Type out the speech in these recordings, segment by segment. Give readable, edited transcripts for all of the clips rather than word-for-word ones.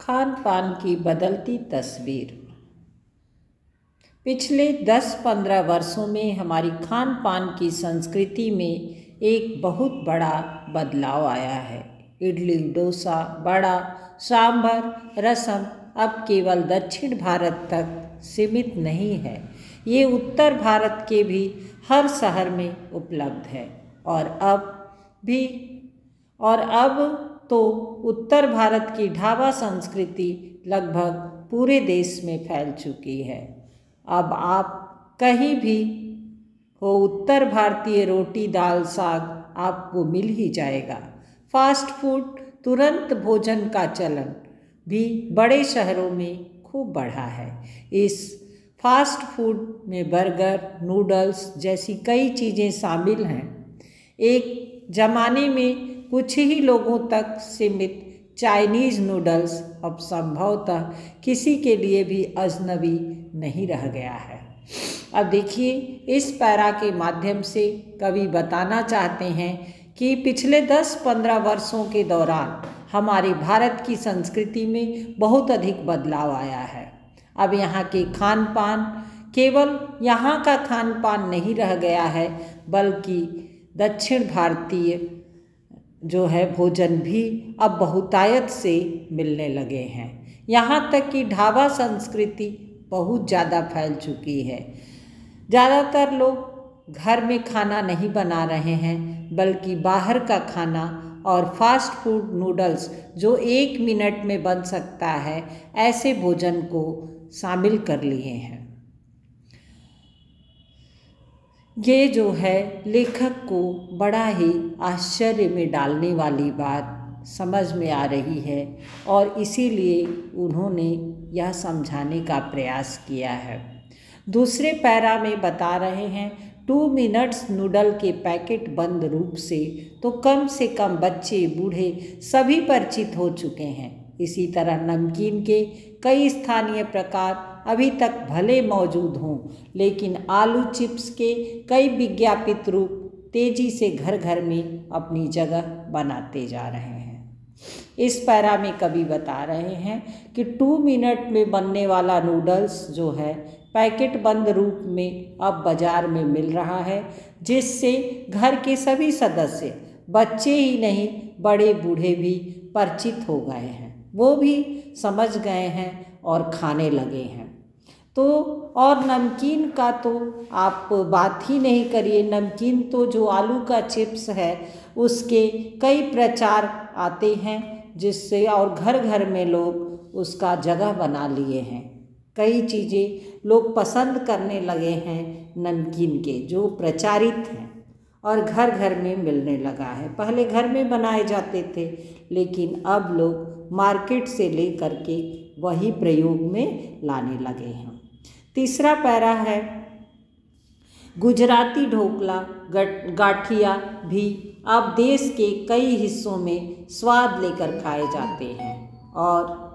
खान पान की बदलती तस्वीर। पिछले 10-15 वर्षों में हमारी खान पान की संस्कृति में एक बहुत बड़ा बदलाव आया है। इडली, डोसा, वड़ा, सांभर, रसम अब केवल दक्षिण भारत तक सीमित नहीं है, ये उत्तर भारत के भी हर शहर में उपलब्ध है। और अब तो उत्तर भारत की ढाबा संस्कृति लगभग पूरे देश में फैल चुकी है। अब आप कहीं भी हो, उत्तर भारतीय रोटी दाल साग आपको मिल ही जाएगा। फास्ट फूड, तुरंत भोजन का चलन भी बड़े शहरों में खूब बढ़ा है। इस फास्ट फूड में बर्गर, नूडल्स जैसी कई चीज़ें शामिल हैं। एक ज़माने में कुछ ही लोगों तक सीमित चाइनीज़ नूडल्स अब संभवतः किसी के लिए भी अजनबी नहीं रह गया है। अब देखिए, इस पैरा के माध्यम से कवि बताना चाहते हैं कि पिछले 10-15 वर्षों के दौरान हमारे भारत की संस्कृति में बहुत अधिक बदलाव आया है। अब यहाँ के खान पान केवल यहाँ का खान पान नहीं रह गया है, बल्कि दक्षिण भारतीय जो है भोजन भी अब बहुतायत से मिलने लगे हैं। यहाँ तक कि ढाबा संस्कृति बहुत ज़्यादा फैल चुकी है। ज़्यादातर लोग घर में खाना नहीं बना रहे हैं, बल्कि बाहर का खाना और फास्ट फूड, नूडल्स जो 1 मिनट में बन सकता है, ऐसे भोजन को शामिल कर लिए हैं। ये जो है लेखक को बड़ा ही आश्चर्य में डालने वाली बात समझ में आ रही है, और इसीलिए उन्होंने यह समझाने का प्रयास किया है। दूसरे पैरा में बता रहे हैं 2 मिनट्स नूडल के पैकेट बंद रूप से कम बच्चे, बूढ़े सभी परिचित हो चुके हैं। इसी तरह नमकीन के कई स्थानीय प्रकार अभी तक भले मौजूद हों, लेकिन आलू चिप्स के कई विज्ञापित रूप तेजी से घर घर में अपनी जगह बनाते जा रहे हैं। इस पैरा में कवि बता रहे हैं कि 2 मिनट में बनने वाला नूडल्स जो है पैकेट बंद रूप में अब बाजार में मिल रहा है, जिससे घर के सभी सदस्य, बच्चे ही नहीं बड़े बूढ़े भी परिचित हो गए हैं। वो भी समझ गए हैं और खाने लगे हैं। तो और नमकीन का तो आप बात ही नहीं करिए। नमकीन तो जो आलू का चिप्स है उसके कई प्रचार आते हैं, जिससे और घर घर में लोग उसका जगह बना लिए हैं। कई चीज़ें लोग पसंद करने लगे हैं नमकीन के, जो प्रचारित हैं और घर घर में मिलने लगा है। पहले घर में बनाए जाते थे, लेकिन अब लोग मार्केट से ले करके वही प्रयोग में लाने लगे हैं। तीसरा पैरा है गुजराती ढोकला, गाठिया भी अब देश के कई हिस्सों में स्वाद लेकर खाए जाते हैं। और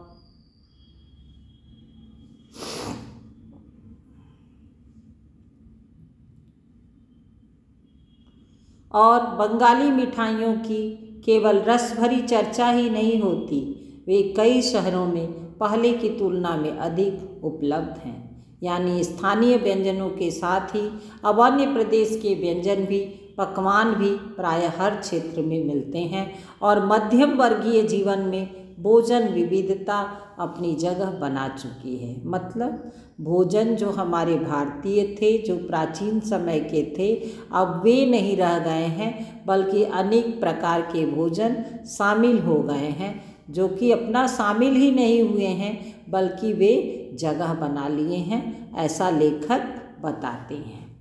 बंगाली मिठाइयों की केवल रस भरी चर्चा ही नहीं होती, वे कई शहरों में पहले की तुलना में अधिक उपलब्ध हैं। यानी स्थानीय व्यंजनों के साथ ही अब अन्य प्रदेश के व्यंजन भी, पकवान भी प्रायः हर क्षेत्र में मिलते हैं, और मध्यम वर्गीय जीवन में भोजन विविधता अपनी जगह बना चुकी है। मतलब भोजन जो हमारे भारतीय थे, जो प्राचीन समय के थे, अब वे नहीं रह गए हैं, बल्कि अनेक प्रकार के भोजन शामिल हो गए हैं, जो कि अपना शामिल ही नहीं हुए हैं, बल्कि वे जगह बना लिए हैं, ऐसा लेखक बताते हैं।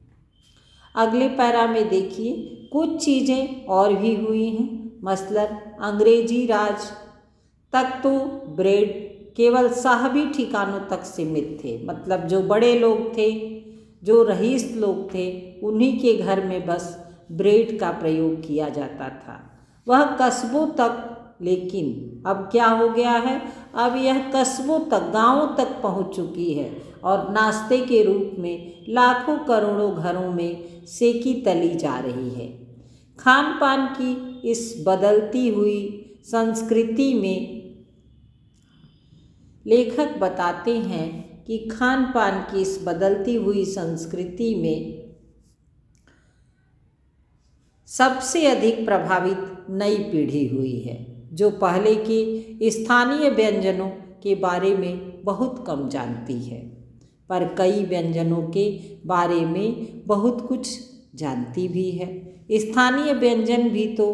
अगले पैरा में देखिए, कुछ चीज़ें और भी हुई हैं। मसलन अंग्रेजी राज तक तो ब्रेड केवल साहबी ठिकानों तक सीमित थे। मतलब जो बड़े लोग थे, जो रईस लोग थे, उन्हीं के घर में बस ब्रेड का प्रयोग किया जाता था, वह कस्बों तक। लेकिन अब क्या हो गया है, अब यह कस्बों तक, गांवों तक पहुंच चुकी है, और नाश्ते के रूप में लाखों करोड़ों घरों में सेकी तली जा रही है। खान पान की इस बदलती हुई संस्कृति में लेखक बताते हैं कि खान पान की इस बदलती हुई संस्कृति में सबसे अधिक प्रभावित नई पीढ़ी हुई है, जो पहले के स्थानीय व्यंजनों के बारे में बहुत कम जानती है, पर कई व्यंजनों के बारे में बहुत कुछ जानती भी है। स्थानीय व्यंजन भी तो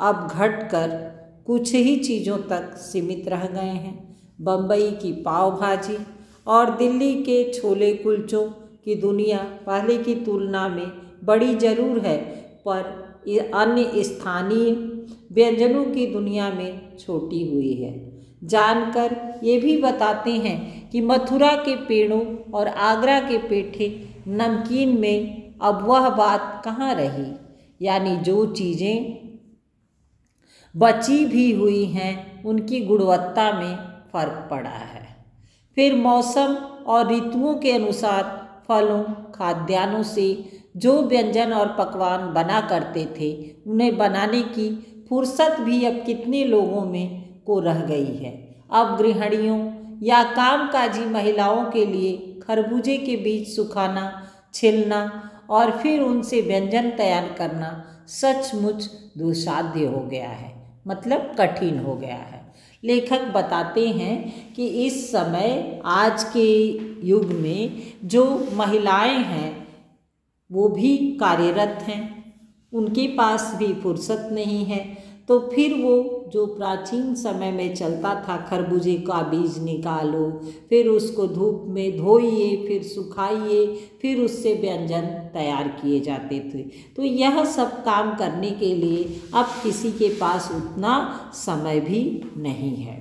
अब घटकर कुछ ही चीज़ों तक सीमित रह गए हैं। बम्बई की पाव भाजी और दिल्ली के छोले कुलचों की दुनिया पहले की तुलना में बड़ी ज़रूर है, पर अन्य स्थानीय व्यंजनों की दुनिया में छोटी हुई है। जानकर ये भी बताते हैं कि मथुरा के पेड़ों और आगरा के पेठे नमकीन में अब वह बात कहाँ रही, यानी जो चीज़ें बची भी हुई हैं उनकी गुणवत्ता में फ़र्क पड़ा है। फिर मौसम और ऋतुओं के अनुसार फलों खाद्यान्नों से जो व्यंजन और पकवान बना करते थे, उन्हें बनाने की फुर्सत भी अब कितने लोगों में को रह गई है। अब गृहिणियों या कामकाजी महिलाओं के लिए खरबूजे के बीज सुखाना, छिलना और फिर उनसे व्यंजन तैयार करना सचमुच दुस्साध्य हो गया है, मतलब कठिन हो गया है। लेखक बताते हैं कि इस समय आज के युग में जो महिलाएं हैं वो भी कार्यरत हैं, उनके पास भी फुर्सत नहीं है, तो फिर वो जो प्राचीन समय में चलता था, खरबूजे का बीज निकालो, फिर उसको धूप में धोइए, फिर सुखाइए, फिर उससे व्यंजन तैयार किए जाते थे। तो यह सब काम करने के लिए अब किसी के पास उतना समय भी नहीं है।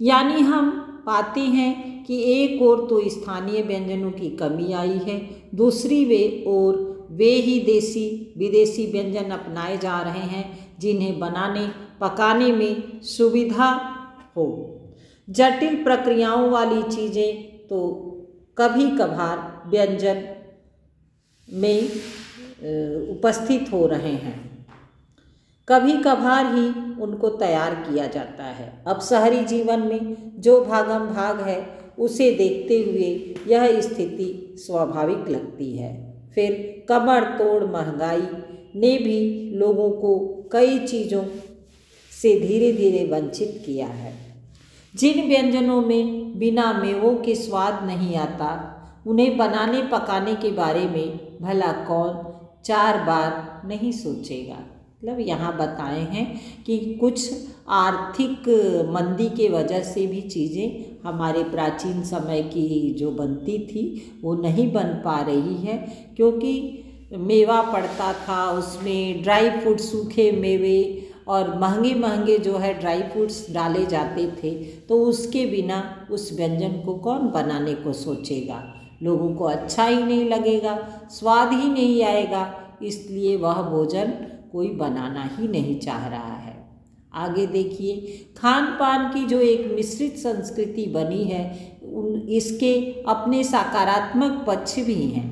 यानी हम पाते हैं कि एक ओर तो स्थानीय व्यंजनों की कमी आई है, दूसरी ओर वे ही देसी विदेशी व्यंजन अपनाए जा रहे हैं जिन्हें बनाने पकाने में सुविधा हो। जटिल प्रक्रियाओं वाली चीज़ें तो कभी कभार व्यंजन में उपस्थित हो रहे हैं, कभी कभार ही उनको तैयार किया जाता है। अब शहरी जीवन में जो भागम भाग है उसे देखते हुए यह स्थिति स्वाभाविक लगती है। फिर कमर तोड़ महंगाई ने भी लोगों को कई चीज़ों से धीरे धीरे वंचित किया है। जिन व्यंजनों में बिना मेवों के स्वाद नहीं आता, उन्हें बनाने पकाने के बारे में भला कौन 4 बार नहीं सोचेगा। मतलब यहाँ बताए हैं कि कुछ आर्थिक मंदी के वजह से भी चीज़ें हमारे प्राचीन समय की जो बनती थी वो नहीं बन पा रही है, क्योंकि मेवा पड़ता था, उसमें ड्राई फ्रूट, सूखे मेवे और महंगे महंगे जो है ड्राई फ्रूट्स डाले जाते थे, तो उसके बिना उस व्यंजन को कौन बनाने को सोचेगा। लोगों को अच्छा ही नहीं लगेगा, स्वाद ही नहीं आएगा, इसलिए वह भोजन कोई बनाना ही नहीं चाह रहा है। आगे देखिए, खान पान की जो एक मिश्रित संस्कृति बनी है, इसके अपने सकारात्मक पक्ष भी हैं।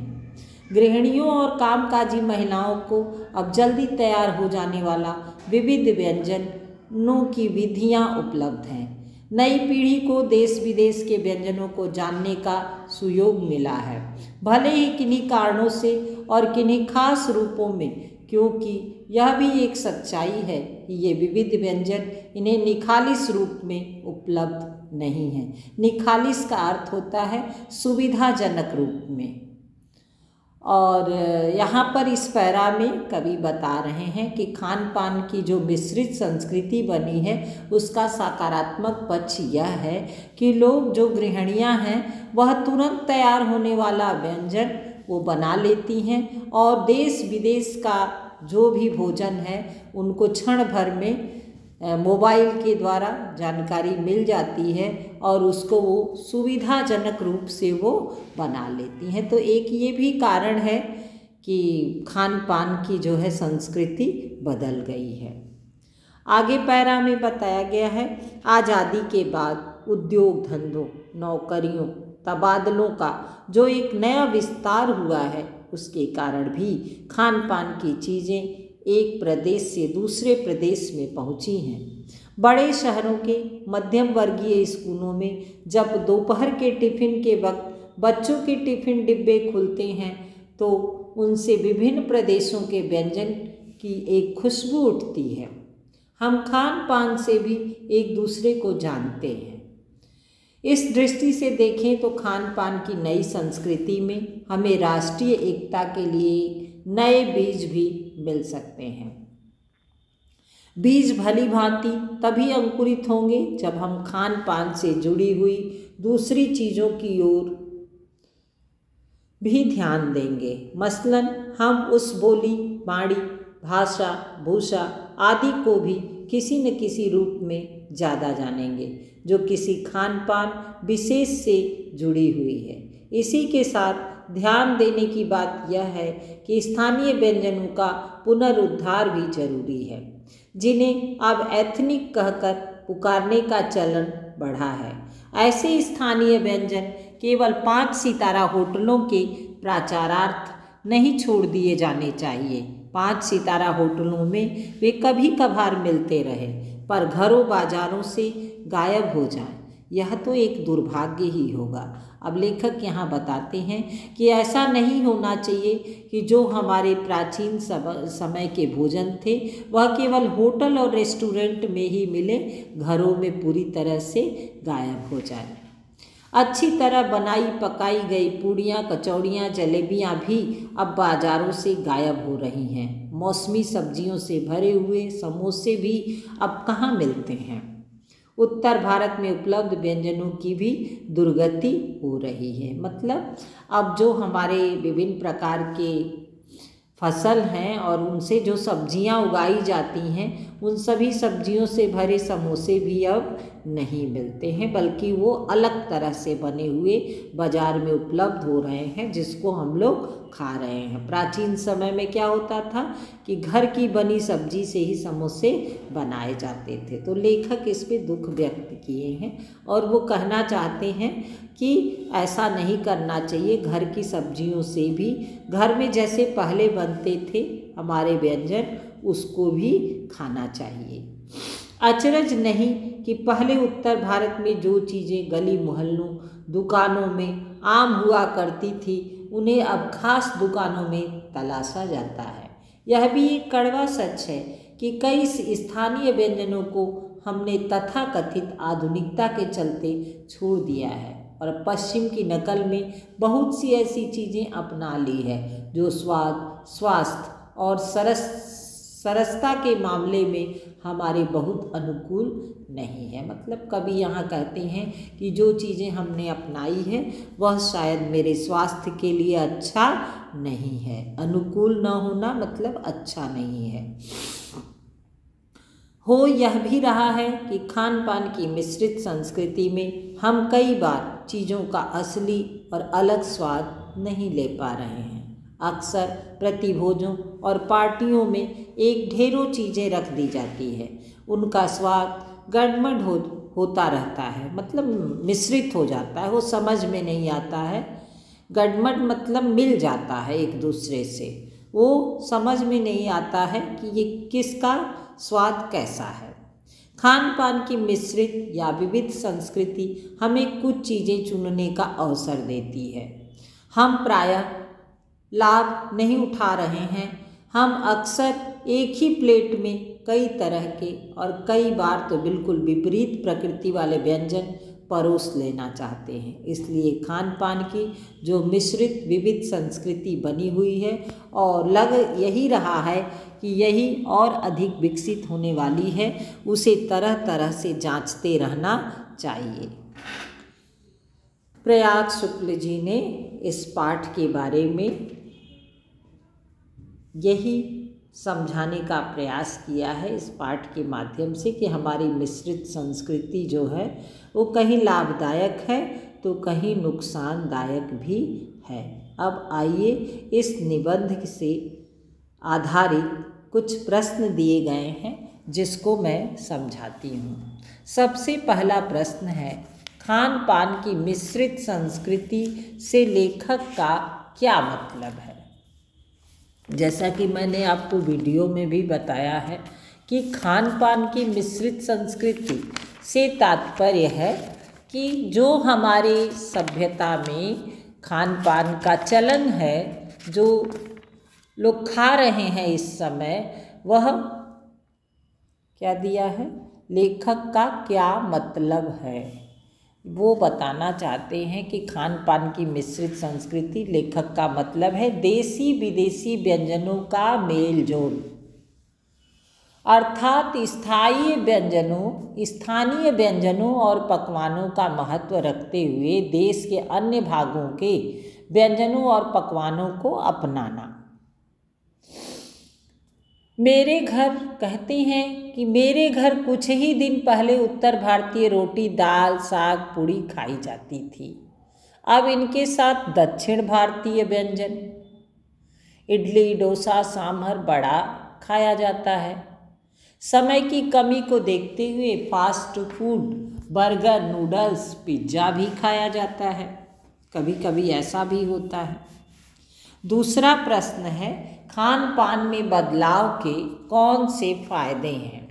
गृहिणियों और कामकाजी महिलाओं को अब जल्दी तैयार हो जाने वाला विविध व्यंजनों की विधियां उपलब्ध हैं। नई पीढ़ी को देश विदेश के व्यंजनों को जानने का सुयोग मिला है, भले ही किन्हीं कारणों से और किन्हीं खास रूपों में, क्योंकि यह भी एक सच्चाई है कि ये विविध व्यंजन इन्हें निखालिस रूप में उपलब्ध नहीं है। निखालिस का अर्थ होता है सुविधाजनक रूप में। और यहाँ पर इस पैरा में कवि बता रहे हैं कि खान पान की जो मिश्रित संस्कृति बनी है उसका सकारात्मक पक्ष यह है कि लोग, जो गृहिणियाँ हैं, वह तुरंत तैयार होने वाला व्यंजन वो बना लेती हैं और देश विदेश का जो भी भोजन है उनको क्षण भर में मोबाइल के द्वारा जानकारी मिल जाती है और उसको वो सुविधाजनक रूप से वो बना लेती हैं। तो एक ये भी कारण है कि खान पान की जो है संस्कृति बदल गई है। आगे पैरा में बताया गया है, आज़ादी के बाद उद्योग धंधों, नौकरियों, तबादलों का जो एक नया विस्तार हुआ है, उसके कारण भी खान पान की चीज़ें एक प्रदेश से दूसरे प्रदेश में पहुंची हैं। बड़े शहरों के मध्यम वर्गीय स्कूलों में जब दोपहर के टिफ़िन के वक्त बच्चों के टिफ़िन डिब्बे खुलते हैं तो उनसे विभिन्न प्रदेशों के व्यंजन की एक खुशबू उठती है। हम खान पान से भी एक दूसरे को जानते हैं। इस दृष्टि से देखें तो खान पान की नई संस्कृति में हमें राष्ट्रीय एकता के लिए नए बीज भी मिल सकते हैं। बीज भली भांति तभी अंकुरित होंगे जब हम खान पान से जुड़ी हुई दूसरी चीज़ों की ओर भी ध्यान देंगे। मसलन हम उस बोली, बाणी, भाषा, भूषा आदि को भी किसी न किसी रूप में ज़्यादा जानेंगे जो किसी खान पान विशेष से जुड़ी हुई है। इसी के साथ ध्यान देने की बात यह है कि स्थानीय व्यंजनों का पुनरुद्धार भी जरूरी है, जिन्हें अब एथनिक कहकर पुकारने का चलन बढ़ा है। ऐसे स्थानीय व्यंजन केवल 5 सितारा होटलों के प्रचारार्थ नहीं छोड़ दिए जाने चाहिए। 5 सितारा होटलों में वे कभी कभार मिलते रहे पर घरों बाजारों से गायब हो जाए, यह तो एक दुर्भाग्य ही होगा। अब लेखक यहाँ बताते हैं कि ऐसा नहीं होना चाहिए कि जो हमारे प्राचीन समय के भोजन थे वह केवल होटल और रेस्टोरेंट में ही मिले, घरों में पूरी तरह से गायब हो जाए। अच्छी तरह बनाई पकाई गई पूड़ियाँ, कचौड़ियाँ, जलेबियाँ भी अब बाज़ारों से गायब हो रही हैं। मौसमी सब्जियों से भरे हुए समोसे भी अब कहाँ मिलते हैं। उत्तर भारत में उपलब्ध व्यंजनों की भी दुर्गति हो रही है। मतलब अब जो हमारे विभिन्न प्रकार के फसल हैं और उनसे जो सब्जियां उगाई जाती हैं उन सभी सब्जियों से भरे समोसे भी अब नहीं मिलते हैं, बल्कि वो अलग तरह से बने हुए बाज़ार में उपलब्ध हो रहे हैं जिसको हम लोग खा रहे हैं। प्राचीन समय में क्या होता था कि घर की बनी सब्जी से ही समोसे बनाए जाते थे। तो लेखक इस पे दुख व्यक्त किए हैं और वो कहना चाहते हैं कि ऐसा नहीं करना चाहिए। घर की सब्जियों से भी घर में जैसे पहले बनते थे हमारे व्यंजन, उसको भी खाना चाहिए। अचरज नहीं कि पहले उत्तर भारत में जो चीज़ें गली मोहल्लों दुकानों में आम हुआ करती थी उन्हें अब खास दुकानों में तलाशा जाता है। यह भी एक कड़वा सच है कि कई स्थानीय व्यंजनों को हमने तथाकथित आधुनिकता के चलते छोड़ दिया है और पश्चिम की नकल में बहुत सी ऐसी चीज़ें अपना ली है जो स्वाद, स्वास्थ्य और सरसता के मामले में हमारे बहुत अनुकूल नहीं है। मतलब कभी यहाँ कहते हैं कि जो चीज़ें हमने अपनाई है वह शायद मेरे स्वास्थ्य के लिए अच्छा नहीं है। अनुकूल न होना मतलब अच्छा नहीं है। हो यह भी रहा है कि खान पान की मिश्रित संस्कृति में हम कई बार चीज़ों का असली और अलग स्वाद नहीं ले पा रहे हैं। अक्सर प्रतिभोजों और पार्टियों में एक ढेरों चीज़ें रख दी जाती है, उनका स्वाद गड़बड़ होता रहता है, मतलब मिश्रित हो जाता है, वो समझ में नहीं आता है। गड़बड़ मतलब मिल जाता है एक दूसरे से, वो समझ में नहीं आता है कि ये किसका स्वाद कैसा है। खान पान की मिश्रित या विविध संस्कृति हमें कुछ चीज़ें चुनने का अवसर देती है। हम प्रायः लाभ नहीं उठा रहे हैं। हम अक्सर एक ही प्लेट में कई तरह के और कई बार तो बिल्कुल विपरीत प्रकृति वाले व्यंजन परोस लेना चाहते हैं। इसलिए खान पान की जो मिश्रित विविध संस्कृति बनी हुई है और लग यही रहा है कि यही और अधिक विकसित होने वाली है, उसे तरह तरह से जांचते रहना चाहिए। प्रयाग शुक्ल जी ने इस पाठ के बारे में यही समझाने का प्रयास किया है इस पाठ के माध्यम से कि हमारी मिश्रित संस्कृति जो है वो कहीं लाभदायक है तो कहीं नुकसानदायक भी है। अब आइए इस निबंध से आधारित कुछ प्रश्न दिए गए हैं जिसको मैं समझाती हूँ। सबसे पहला प्रश्न है, खान पान की मिश्रित संस्कृति से लेखक का क्या मतलब है। जैसा कि मैंने आपको वीडियो में भी बताया है कि खान पान की मिश्रित संस्कृति से तात्पर्य है कि जो हमारे सभ्यता में खान पान का चलन है, जो लोग खा रहे हैं इस समय, वह क्या दिया है, लेखक का क्या मतलब है, वो बताना चाहते हैं कि खान पान की मिश्रित संस्कृति, लेखक का मतलब है देसी विदेशी व्यंजनों का मेल जोल, अर्थात स्थानीय व्यंजनों और पकवानों का महत्व रखते हुए देश के अन्य भागों के व्यंजनों और पकवानों को अपनाना। मेरे घर कहते हैं कि मेरे घर कुछ ही दिन पहले उत्तर भारतीय रोटी दाल साग पूड़ी खाई जाती थी, अब इनके साथ दक्षिण भारतीय व्यंजन इडली डोसा सांभर बड़ा खाया जाता है। समय की कमी को देखते हुए fast food burger noodles pizza भी खाया जाता है, कभी कभी ऐसा भी होता है। दूसरा प्रश्न है, खान पान में बदलाव के कौन से फायदे हैं,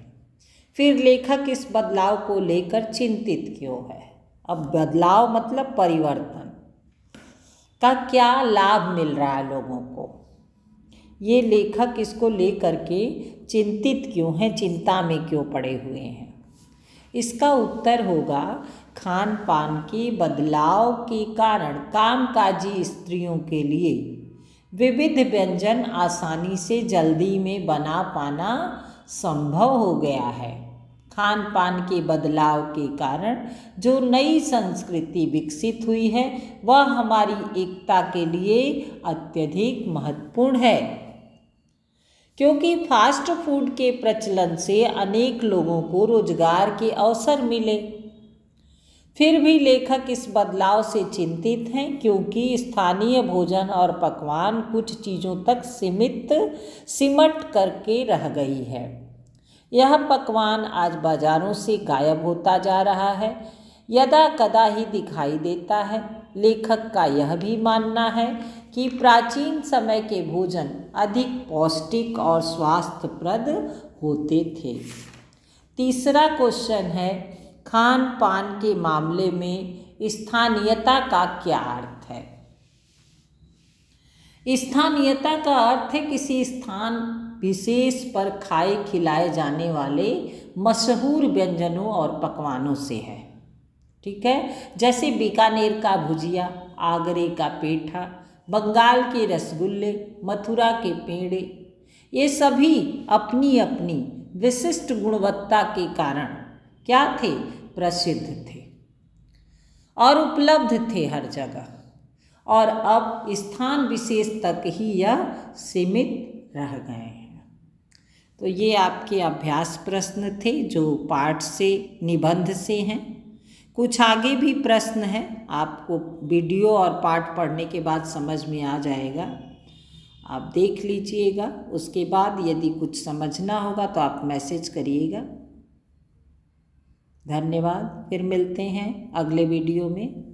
फिर लेखक इस बदलाव को लेकर चिंतित क्यों है। अब बदलाव मतलब परिवर्तन का क्या लाभ मिल रहा है लोगों को, ये लेखक इसको लेकर के चिंतित क्यों हैं, चिंता में क्यों पड़े हुए हैं। इसका उत्तर होगा, खान पान के बदलाव के कारण कामकाजी स्त्रियों के लिए विविध व्यंजन आसानी से जल्दी में बना पाना संभव हो गया है। खान पान के बदलाव के कारण जो नई संस्कृति विकसित हुई है वह हमारी एकता के लिए अत्यधिक महत्वपूर्ण है, क्योंकि फास्ट फूड के प्रचलन से अनेक लोगों को रोजगार के अवसर मिले। फिर भी लेखक इस बदलाव से चिंतित हैं, क्योंकि स्थानीय भोजन और पकवान कुछ चीज़ों तक सिमट करके रह गई है। यह पकवान आज बाज़ारों से गायब होता जा रहा है, यदा कदा ही दिखाई देता है। लेखक का यह भी मानना है कि प्राचीन समय के भोजन अधिक पौष्टिक और स्वास्थ्यप्रद होते थे। तीसरा क्वेश्चन है, खान पान के मामले में स्थानीयता का क्या अर्थ है। स्थानीयता का अर्थ है किसी स्थान विशेष पर खाए खिलाए जाने वाले मशहूर व्यंजनों और पकवानों से है। ठीक है, जैसे बीकानेर का भुजिया, आगरे का पेठा, बंगाल के रसगुल्ले, मथुरा के पेड़े, ये सभी अपनी अपनी विशिष्ट गुणवत्ता के कारण क्या थे, प्रसिद्ध थे और उपलब्ध थे हर जगह, और अब स्थान विशेष तक ही यह सीमित रह गए हैं। तो ये आपके अभ्यास प्रश्न थे जो पाठ से निबंध से हैं। कुछ आगे भी प्रश्न हैं, आपको वीडियो और पाठ पढ़ने के बाद समझ में आ जाएगा, आप देख लीजिएगा। उसके बाद यदि कुछ समझना होगा तो आप मैसेज करिएगा। धन्यवाद, फिर मिलते हैं अगले वीडियो में।